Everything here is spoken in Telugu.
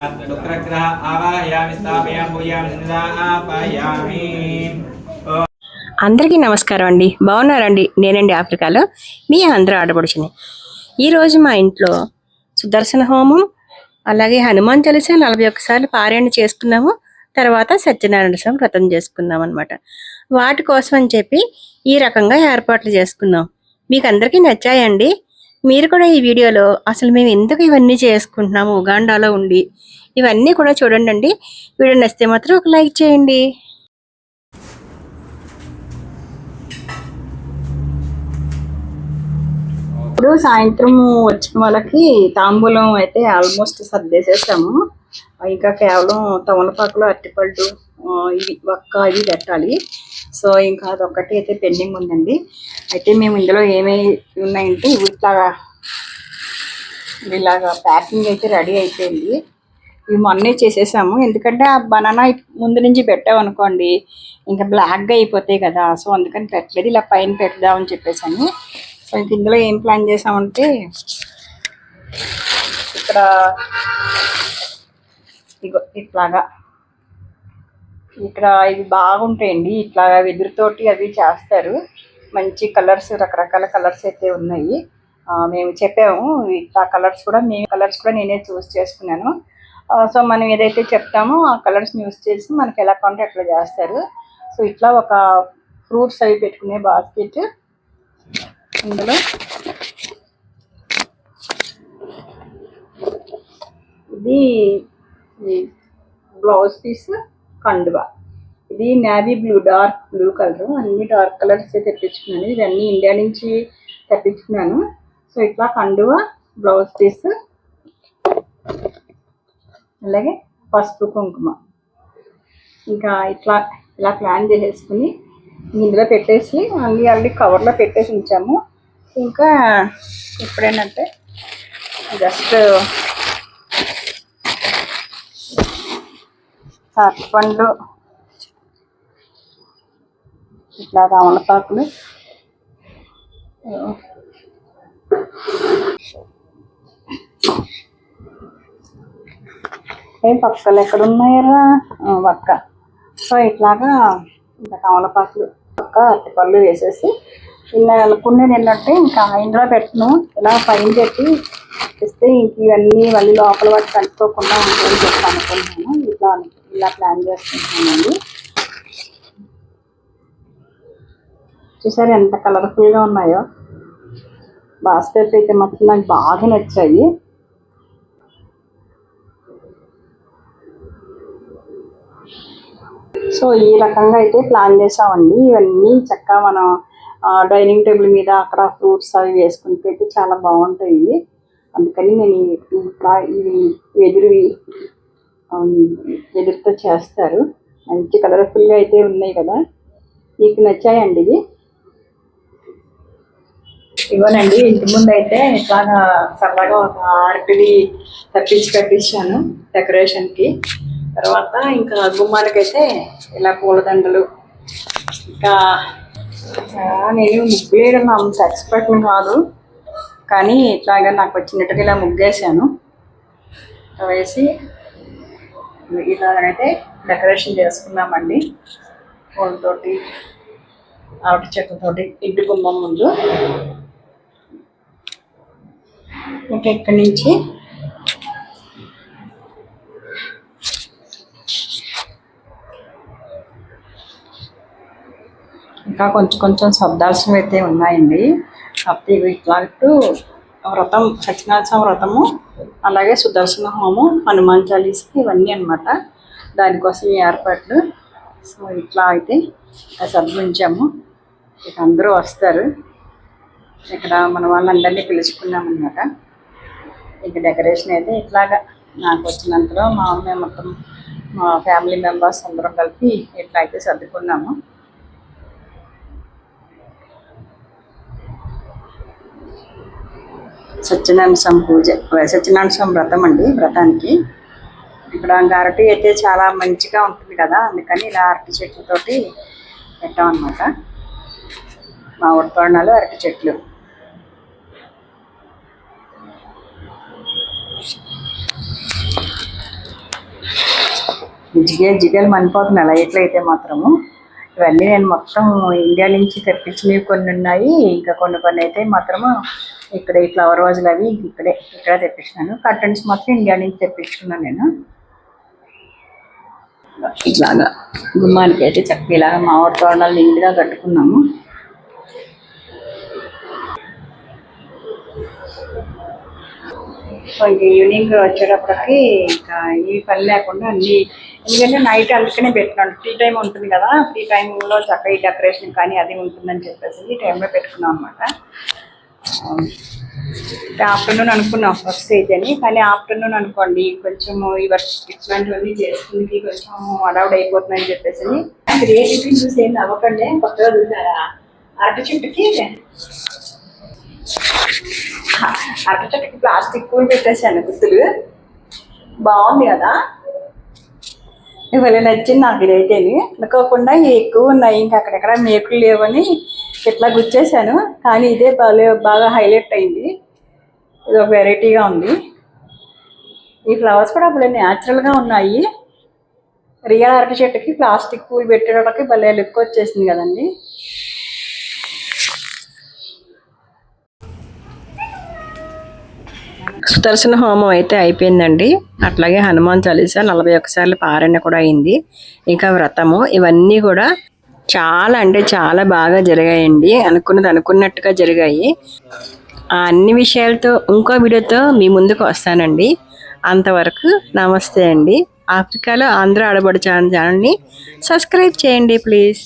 शुक्रग्रह आवाहयामि स्थापयामि पूजयामि निरापयामि। అందరికీ నమస్కారం అండి. బాగున్నారండి? నేనండి ఆఫ్రికాలో మీ ఆంధ్ర ఆడపడుచుని. ఈరోజు మా ఇంట్లో సుదర్శన హోమం అలాగే హనుమాన్ చాలీసా 41 సార్లు పారాయణ చేసుకున్నాము. తర్వాత సత్యనారాయణ స్వామి వ్రతం చేసుకున్నాం అనమాట. వాటి కోసం అని చెప్పి ఈ రకంగా ఏర్పాట్లు చేసుకున్నాం. మీకు అందరికీ నచ్చాయండి. మీరు కూడా ఈ వీడియోలో అసలు మేము ఎందుకు ఇవన్నీ చేసుకుంటున్నాము ఉగాండాలో ఉండి ఇవన్నీ కూడా చూడండి అండి. వీడియో నచ్చితే మాత్రం ఒక లైక్ చేయండి. ఇప్పుడు సాయంత్రం వచ్చిన వాళ్ళకి తాంబూలం అయితే ఆల్మోస్ట్ సర్దేసేసాము. ఇంకా కేవలం తమలపాకులు, అరటిపళ్ళు, ఇవి ఒక్క ఇవి పెట్టాలి. సో ఇంకా అదొక్కటి అయితే పెండింగ్ ఉందండి. అయితే మేము ఇందులో ఏమేమి ఉన్నాయంటే ఇలాగా ప్యాకింగ్ అయితే రెడీ అయిపోయింది. ఇవి మొన్నే చేసేసాము. ఎందుకంటే ఆ బనానా ముందు నుంచి పెట్టామనుకోండి ఇంకా బ్లాక్గా అయిపోతాయి కదా. సో అందుకని పెట్టలేదు, ఇలా పైన పెడదామని చెప్పేసాను. సో ఇంక ఇందులో ఏం ప్లాన్ చేసామంటే ఇక్కడ ఇట్లాగా ఇక్కడ ఇవి బాగుంటాయండి. ఇట్లా వెదురుతోటి అవి చేస్తారు. మంచి కలర్స్, రకరకాల కలర్స్ అయితే ఉన్నాయి. మేము చెప్పాము ఇట్లా కలర్స్ కూడా నేనే చూస్ చేసుకున్నాను. సో మనం ఏదైతే చెప్తామో ఆ కలర్స్ని యూస్ చేసి మనకి ఎలా కావాలంటే అట్లా చేస్తారు. సో ఇట్లా ఒక ఫ్రూట్స్ అవి పెట్టుకునే బాస్కెట్, ఇందులో ఇది బ్లౌజ్ పీస్, కండువా, ఇది navy blue, dark blue colour. అన్ని డార్క్ కలర్స్ తెప్పించుకున్నాను. ఇవన్నీ ఇండియా నుంచి తెప్పించుకున్నాను. సో ఇట్లా కండువా, బ్లౌజ్ పీస్, అలాగే పసుపు, కుంకుమ. ఇంకా ఇలా ప్లాన్ చేసేసుకుని ఇందులో పెట్టేసి అన్ని కవర్లో పెట్టేసి ఉంచాము. ఇంకా ఇప్పుడేంటంటే జస్ట్ అరటిపండ్లు, ఇట్లా తమలపాకులు, పక్కలు ఎక్కడున్నాయరా పక్క. సో ఇట్లాగా ఇంకా తమలపాకులు, పక్క అరటిపళ్ళు వేసేసి ఇలా అనుకునేది ఏంటంటే ఇంకా ఇందులో పెట్టను, ఇలా పైన పెట్టి ఇస్తే ఇంక ఇవన్నీ మళ్ళీ లోపల వాటి కలుపుకోకుండా ఉంటాయని చెప్పి అనుకుంటున్నాను. ఇలా ప్లాన్ చేసుకుంటున్నానండి. చూసారు ఎంత కలర్ఫుల్గా ఉన్నాయో. బాస్కెట్ అయితే మాత్రం నాకు బాగా నచ్చాయి. సో ఈ రకంగా అయితే ప్లాన్ చేసామండి. ఇవన్నీ చక్కగా మనం డైనింగ్ టేబుల్ మీద అక్కడ ఫ్రూట్స్ అవి వేసుకుని పెట్టి చాలా బాగుంటాయి. అందుకని నేను ఇవి వెదురుతో చేస్తారు. మంచి కలర్ఫుల్గా అయితే ఉన్నాయి కదా. మీకు నచ్చాయండి ఇవి? ఇవ్వనండి. ఇంటి ముందు అయితే ఇట్లాగా సరదాగా ఒక ఆర్ట్ది కట్టించాను డెకరేషన్కి. తర్వాత ఇంకా గుమ్మాలకైతే ఇలా పూలదండలు. ఇంకా నేను ముగ్గు వేయడం అంత ఎక్స్పర్ట్ని కాదు, కానీ ఇట్లాగా నాకు వచ్చినట్టుగా ఇలా ముగ్గేసాను. వేసి ఇలాగైతే డెకరేషన్ చేసుకున్నామండి. పూలతోటి, ఆవిటి చెట్లతోటి ఇంటి గుమ్మం ముందు. ఇంకా ఇక్కడి నుంచి ఇంకా కొంచెం సర్దాల్సినవి అయితే ఉన్నాయండి. కాకపోతే ఇవి ఇట్లాంటి వ్రతం, సత్యనారాయణ స్వామి వ్రతము, అలాగే సుదర్శన హోమం, హనుమాన్ చాలీసా, ఇవన్నీ అనమాట. దానికోసం ఏర్పాట్లు. సో ఇట్లా అయితే సర్దుంచాము. ఇక అందరూ వస్తారు. ఇక్కడ మన వాళ్ళందరినీ పిలుచుకున్నామన్నమాట. ఇక డెకరేషన్ అయితే ఇట్లాగా నాకు వచ్చినంతలో మా అమ్మాయి మొత్తం మా ఫ్యామిలీ మెంబర్స్ అందరం కలిపి ఇట్లా అయితే సర్దుకున్నాము. సత్యనారాయణ స్వామి పూజ, సత్యనారాయణ స్వామి వ్రతం అండి. వ్రతానికి ఇక్కడ అరటి అయితే చాలా మంచిగా ఉంటుంది కదా, అందుకని ఇలా అరటి చెట్లతోటి పెట్టామన్నమాట. మామిడి తోరణాలు, అరటి చెట్లు. జిగేలు మనిపోతున్నాయి లైట్లు అయితే మాత్రము. ఇవన్నీ నేను మొత్తం ఇండియా నుంచి తెప్పించినవి కొన్ని ఉన్నాయి, ఇంకా కొన్ని అయితే మాత్రము ఇక్కడ ఈ ఫ్లవర్ వాజులు అవి ఇక్కడ తెప్పించినాను. కర్టన్స్ మాత్రం ఇండియా నుంచి తెప్పించుకున్నాను నేను. ఇట్లాగా గుమ్మానికి అయితే చక్కగా ఇలాగా మామిడి తోరణాలు నిండుగా కట్టుకున్నాము. ఈవినింగ్ వచ్చేటప్పటికి ఇంకా ఈ పని లేకుండా అన్ని, ఎందుకంటే నైట్ అందుకనే పెట్టుకున్నాను. ఫ్రీ టైం ఉంటుంది కదా, ఫ్రీ టైంలో చక్కగా ఈ డెకరేషన్ కానీ అది ఉంటుందని చెప్పేసి ఈ టైంలో పెట్టుకున్నాం అనమాట. ఆఫ్టర్నూన్ అనుకున్నాం ఫస్ట్ అయితేని, కానీ ఆఫ్టర్నూన్ అనుకోండి కొంచెం ఈ వర్క్ ఇట్లాంటివన్నీ చేసుకుని కొంచెం అడౌట్ అయిపోతుందని చెప్పేసి క్రియేటివిటీ చూసి ఏం అవ్వకండి. కొత్తగా చూసారా అరటి చెట్టుకి ప్లాస్టిక్ పూలు పెట్టేసాను గుర్తులు. బాగుంది కదా, ఇవాళ నచ్చింది నాకు ఇదైతేని. అనుకోకుండా ఎక్కువ ఉన్నాయి, ఇంకా అక్కడెక్కడ మేకులు లేవని ఇట్లా గుచ్చేసాను. కానీ ఇదే బాగా హైలైట్ అయింది. ఇది ఒక వెరైటీగా ఉంది. ఈ ఫ్లవర్స్ కూడా భలే న్యాచురల్గా ఉన్నాయి. రియల్ అరటి చెట్టుకి ప్లాస్టిక్ పూలు పెట్టేటప్పటికి భలే లుక్ వచ్చేసింది కదండి. సుదర్శన హోమం అయితే అయిపోయిందండి. అట్లాగే హనుమాన్ చాలీసా 41 సార్లు పారాయణ కూడా అయింది. ఇంకా వ్రతము ఇవన్నీ కూడా చాలా అంటే చాలా బాగా జరిగాయండి. అనుకున్నట్టుగా జరిగాయి. ఆ అన్ని విషయాలతో ఇంకో వీడియోతో మీ ముందుకు వస్తానండి. అంతవరకు నమస్తే అండి. ఆఫ్రికాలో ఆంధ్ర ఆడబడు ఛానల్ని సబ్స్క్రైబ్ చేయండి ప్లీజ్.